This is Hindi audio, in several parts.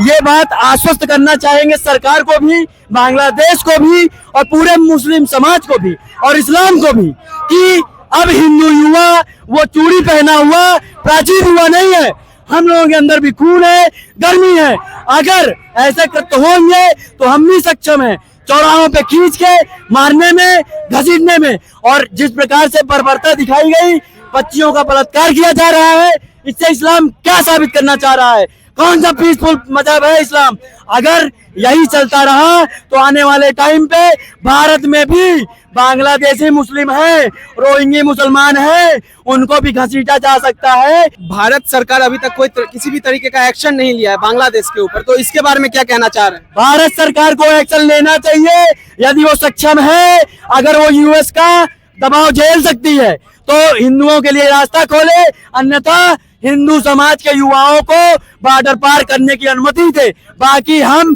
ये बात आश्वस्त करना चाहेंगे सरकार को भी, बांग्लादेश को भी और पूरे मुस्लिम समाज को भी और इस्लाम को भी कि अब हिंदू युवा वो चूड़ी पहना हुआ प्राचीन युवा नहीं है। हम लोगों के अंदर भी खून है, गर्मी है। अगर ऐसे कृत्य होंगे तो हम भी सक्षम हैं चौराहों पे खींच के मारने में, घसीटने में। और जिस प्रकार से बर्बरता दिखाई गई, बच्चियों का बलात्कार किया जा रहा है, इससे इस्लाम क्या साबित करना चाह रहा है? कौन सा पीसफुल मजहब है इस्लाम? अगर यही चलता रहा तो आने वाले टाइम पे भारत में भी बांग्लादेशी मुस्लिम है, रोहिंग्या मुसलमान है, उनको भी घसीटा जा सकता है। भारत सरकार अभी तक किसी भी तरीके का एक्शन नहीं लिया है बांग्लादेश के ऊपर, तो इसके बारे में क्या कहना चाह रहे हैं? भारत सरकार को एक्शन लेना चाहिए। यदि वो सक्षम है, अगर वो यूएस का दबाव झेल सकती है तो हिंदुओं के लिए रास्ता खोले, अन्यथा हिंदू समाज के युवाओं को बॉर्डर पार करने की अनुमति दे। बाकी हम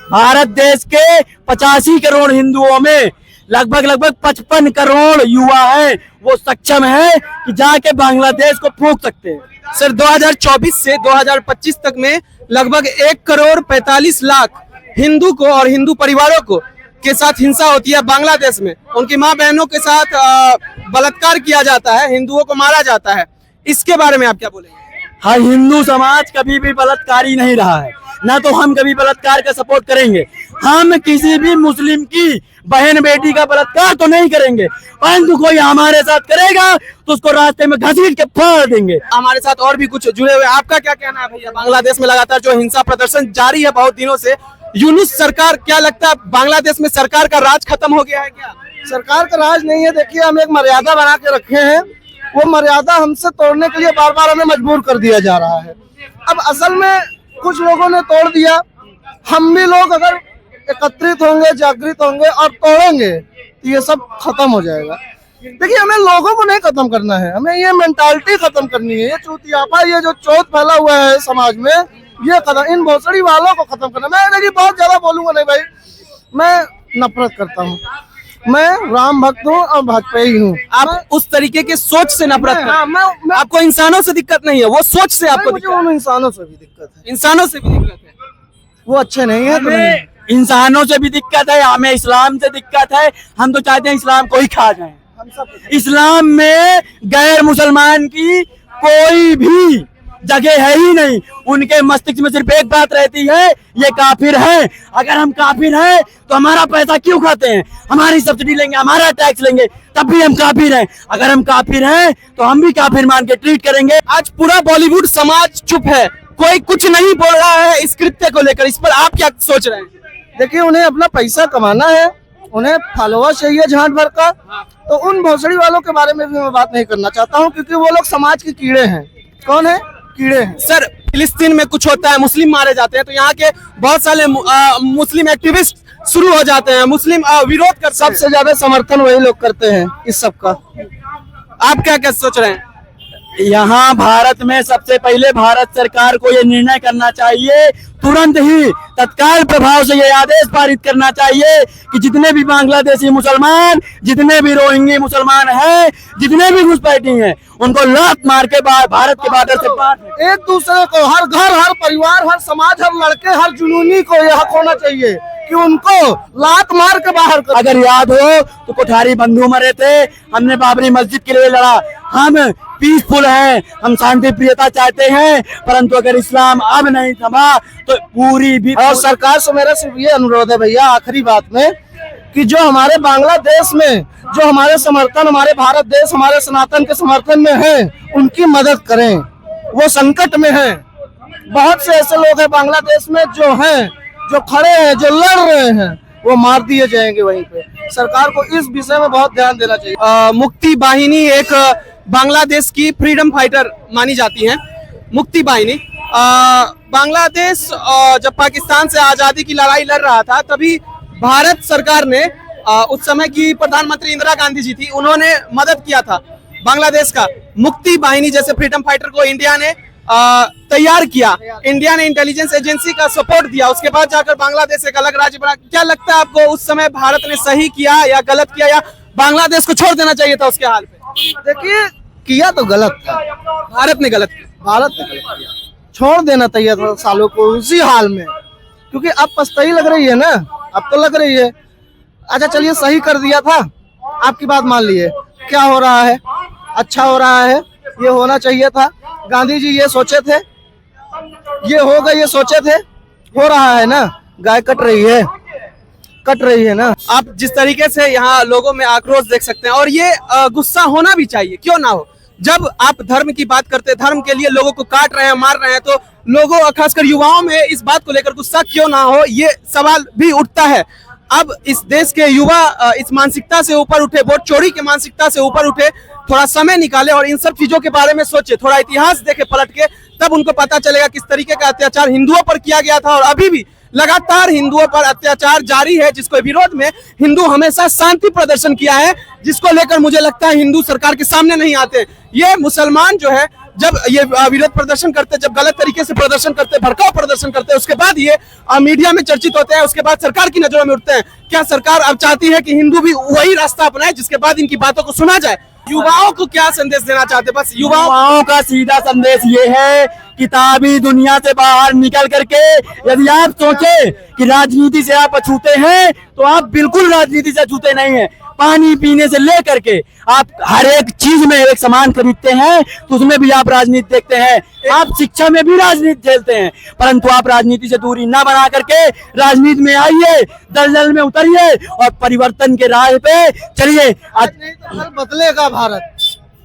भारत देश के 85 करोड़ हिंदुओं में लगभग 55 करोड़ युवा हैं, वो सक्षम है कि जाके बांग्लादेश को फूंक सकते हैं। सर 2024 से 2025 तक में लगभग 1 करोड़ 45 लाख हिंदू को और हिंदू परिवारों को के साथ हिंसा होती है बांग्लादेश में। उनकी माँ बहनों के साथ बलात्कार किया जाता है, हिंदुओं को मारा जाता है। इसके बारे में आप क्या बोलेंगे? हाँ, हिंदू समाज कभी भी बलात्कारी नहीं रहा है, ना तो हम कभी बलात्कार का सपोर्ट करेंगे। हम किसी भी मुस्लिम की बहन बेटी का बलात्कार तो नहीं करेंगे, परंतु कोई हमारे साथ करेगा तो उसको रास्ते में घसीट के फाड़ देंगे। हमारे साथ और भी कुछ जुड़े हुए, आपका क्या कहना है भैया? बांग्लादेश में लगातार जो हिंसा प्रदर्शन जारी है बहुत दिनों से, यूनुस सरकार, क्या लगता है बांग्लादेश में सरकार का राज खत्म हो गया है क्या? सरकार का राज नहीं है। देखिए, हम एक मर्यादा बना के रखे हैं, वो मर्यादा हमसे तोड़ने के लिए बार बार हमें मजबूर कर दिया जा रहा है। अब असल में कुछ लोगों ने तोड़ दिया, हम भी लोग अगर एकत्रित होंगे, जागृत होंगे और तोड़ेंगे तो ये सब खत्म हो जाएगा। देखिए, हमें लोगों को नहीं खत्म करना है, हमें ये मेंटालिटी खत्म करनी है। ये चूतियापा, ये जो चोट फैला हुआ है समाज में, ये खत्म, इन भोसड़ी वालों को खत्म करना। मैं देखिए बहुत ज्यादा बोलूंगा नहीं भाई, मैं नफरत करता हूँ, मैं राम भक्त हूँ और भाजपाई हूँ। आप उस तरीके के सोच से नफरत करते हैं? हाँ, मैं आपको इंसानों से दिक्कत नहीं है, वो सोच से आपको मुझे दिक्कत उन इंसानों से भी दिक्कत है, है। इंसानों से भी दिक्कत है, वो अच्छे नहीं है। तो नहीं। हमें इंसानों से भी दिक्कत है, हमें इस्लाम से दिक्कत है। हम तो चाहते हैं इस्लाम को ही खा जाए। हम सब इस्लाम में गैर मुसलमान की कोई भी जगह है ही नहीं। उनके मस्तिष्क में सिर्फ एक बात रहती है, ये काफिर है। अगर हम काफिर हैं तो हमारा पैसा क्यों खाते हैं? हमारी सब्सिडी लेंगे, हमारा टैक्स लेंगे, तब भी हम काफिर हैं। अगर हम काफिर हैं तो हम भी काफिर मान के ट्रीट करेंगे। आज पूरा बॉलीवुड समाज चुप है, कोई कुछ नहीं बोल रहा है इस कृत्य को लेकर। इस पर आप क्या सोच रहे हैं? देखिए, उन्हें अपना पैसा कमाना है, उन्हें फॉलोवर चाहिए झांट भर का, तो उन भोसड़ी वालों के बारे में भी मैं बात नहीं करना चाहता हूँ, क्योंकि वो लोग समाज के कीड़े हैं। कौन है? कीड़े हैं। सर, फिलिस्तीन में कुछ होता है, मुस्लिम मारे जाते हैं, तो यहाँ के बहुत सारे मुस्लिम एक्टिविस्ट शुरू हो जाते हैं, मुस्लिम विरोध कर। सबसे ज्यादा समर्थन वही लोग करते हैं इस सब का। आप क्या क्या सोच रहे हैं? यहाँ भारत में सबसे पहले भारत सरकार को ये निर्णय करना चाहिए, तुरंत ही तत्काल प्रभाव से ये आदेश पारित करना चाहिए कि जितने भी बांग्लादेशी मुसलमान, जितने भी रोहिंग्या मुसलमान हैं, जितने भी घुसपैठी हैं, उनको लात मार के भारत के बॉर्डर से पार। एक दूसरे को, हर घर, हर परिवार, हर समाज, हर लड़के, हर जुनूनी को यह हक होना चाहिए कि उनको लात मार के बाहर कर। अगर याद हो तो कोठारी बंधु मरे थे, हमने बाबरी मस्जिद के लिए लड़ा। हम पीसफुल हैं, हम शांति प्रियता चाहते हैं, परंतु अगर इस्लाम अब नहीं थमा तो पूरी भी। और सरकार से मेरा सिर्फ ये अनुरोध है भैया, आखिरी बात में, कि जो हमारे बांग्लादेश में जो हमारे समर्थन, हमारे भारत देश, हमारे सनातन के समर्थन में है, उनकी मदद करें। वो संकट में हैं, बहुत से ऐसे लोग हैं बांग्लादेश में जो हैं, जो खड़े हैं, जो लड़ रहे हैं, वो मार दिए जाएंगे वहीं पे। सरकार को इस विषय में बहुत ध्यान देना चाहिए। मुक्ति बाहिनी एक बांग्लादेश की फ्रीडम फाइटर मानी जाती है। मुक्ति बाहिनी बांग्लादेश जब पाकिस्तान से आजादी की लड़ाई लड़ रहा था, तभी भारत सरकार ने उस समय की प्रधानमंत्री इंदिरा गांधी जी थी, उन्होंने मदद किया था बांग्लादेश का। मुक्ति बाहिनी जैसे फ्रीडम फाइटर को इंडिया ने तैयार किया, इंडिया ने इंटेलिजेंस एजेंसी का सपोर्ट दिया, उसके बाद जाकर बांग्लादेश एक अलग राज्य बना। क्या लगता है आपको, उस समय भारत ने सही किया या गलत किया, या बांग्लादेश को छोड़ देना चाहिए था उसके हाल पे? देखिए, किया तो गलत था, भारत ने गलत किया। भारत ने गलत किया। छोड़ देना चाहिए था सालों को उसी हाल में, क्योंकि अब पछताई लग रही है ना, अब तो लग रही है। अच्छा चलिए सही कर दिया था, आपकी बात मान लिए, क्या हो रहा है? अच्छा हो रहा है, ये होना चाहिए था। गांधी जी ये सोचे थे, ये होगा ये सोचे थे, हो रहा है ना। गाय कट रही है ना। आप जिस तरीके से यहाँ लोगों में आक्रोश देख सकते हैं, और ये गुस्सा होना भी चाहिए, क्यों ना हो। जब आप धर्म की बात करते हैं, धर्म के लिए लोगों को काट रहे हैं, मार रहे हैं, तो लोगों खासकर युवाओं में इस बात को लेकर गुस्सा क्यों ना हो, ये सवाल भी उठता है। अब इस देश के युवा इस मानसिकता से ऊपर उठे, वोट चोरी की मानसिकता से ऊपर उठे, थोड़ा समय निकाले और इन सब चीजों के बारे में सोचे, थोड़ा इतिहास देखे पलट के, तब उनको पता चलेगा किस तरीके का अत्याचार हिंदुओं पर किया गया था और अभी भी लगातार हिंदुओं पर अत्याचार जारी है, जिसको विरोध में हिंदू हमेशा शांति प्रदर्शन किया है, जिसको लेकर मुझे लगता है हिंदू सरकार के सामने नहीं आते। ये मुसलमान जो है जब ये विरोध प्रदर्शन करते, जब गलत तरीके से प्रदर्शन करते, भड़काऊ प्रदर्शन करते, उसके बाद ये मीडिया में चर्चित होते हैं, उसके बाद सरकार की नजरों में उठते हैं। क्या सरकार अब चाहती है कि हिंदू भी वही रास्ता अपनाए जिसके बाद इनकी बातों को सुना जाए? युवाओं को क्या संदेश देना चाहते? बस युवाओं का सीधा संदेश ये है, किताबी दुनिया से बाहर निकल करके यदि आप सोचे कि राजनीति से आप अछूते हैं, तो आप बिल्कुल राजनीति से अछूते नहीं हैं। पानी पीने से लेकर के आप हर एक चीज में एक सामान खरीदते हैं, तो उसमें भी आप राजनीति देखते हैं। आप शिक्षा में भी राजनीति खेलते हैं, परंतु आप राजनीति से दूरी ना बना करके राजनीति में आइए, दलदल में उतरिए और परिवर्तन के राह पे चलिए। बदलेगा भारत।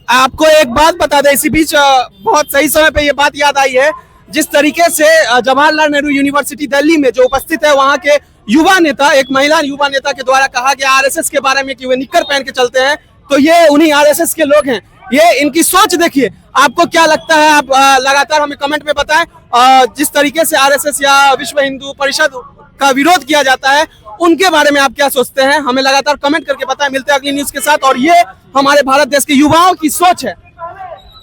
आपको एक बात बता दें, इसी बीच बहुत सही समय पे ये बात याद आई है, जिस तरीके से जवाहरलाल नेहरू यूनिवर्सिटी दिल्ली में जो उपस्थित है, वहां के युवा नेता, एक महिला युवा नेता के द्वारा कहा गया आरएसएस के बारे में कि वे निक्कर पहन के चलते हैं, तो ये उन्हीं आरएसएस के लोग हैं। ये इनकी सोच देखिए, आपको क्या लगता है? आप लगातार हमें कमेंट में बताएं। जिस तरीके से आरएसएस या विश्व हिंदू परिषद का विरोध किया जाता है, उनके बारे में आप क्या सोचते हैं? हमें लगातार कमेंट करके बताएं। मिलते हैं अगली न्यूज के साथ, और ये हमारे भारत देश के युवाओं की सोच है।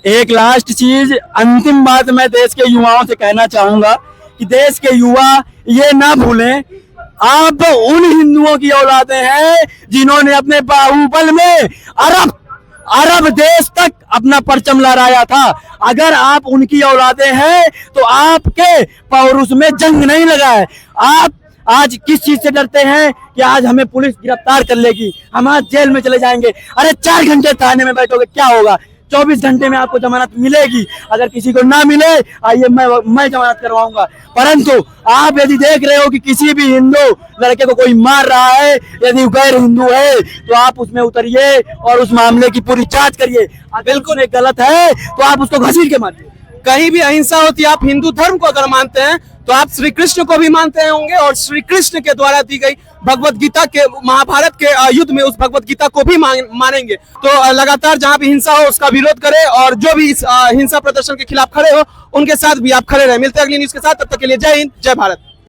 एक लास्ट चीज, अंतिम बात मैं देश के युवाओं से कहना चाहूंगा कि देश के युवा ये ना भूलें, आप उन हिंदुओं की औलादे हैं जिन्होंने अपने बाहुबल में अरब देश तक अपना परचम लहराया था। अगर आप उनकी औलादे हैं तो आपके पौरुष में जंग नहीं लगा है। आप आज किस चीज से डरते हैं कि आज हमें पुलिस गिरफ्तार कर लेगी, हम आज जेल में चले जाएंगे? अरे 4 घंटे थाने में बैठोगे, क्या होगा? 24 घंटे में आपको जमानत मिलेगी। अगर किसी को ना मिले, आइए मैं जमानत करवाऊंगा। परंतु आप यदि देख रहे हो कि किसी भी हिंदू लड़के को कोई मार रहा है, यदि गैर हिंदू है, तो आप उसमें उतरिए और उस मामले की पूरी जांच करिए। बिल्कुल एक गलत है तो आप उसको घसीट के मारिए। कहीं भी अहिंसा होती है। आप हिंदू धर्म को अगर मानते हैं तो आप श्री कृष्ण को भी मानते होंगे, और श्री कृष्ण के द्वारा दी गई भगवत गीता के, महाभारत के युद्ध में उस भगवत गीता को भी मानेंगे। तो लगातार जहां भी हिंसा हो उसका विरोध करें, और जो भी इस हिंसा प्रदर्शन के खिलाफ खड़े हो उनके साथ भी आप खड़े रहे। मिलते हैं अगली न्यूज के साथ, तब तक के लिए जय हिंद, जय भारत।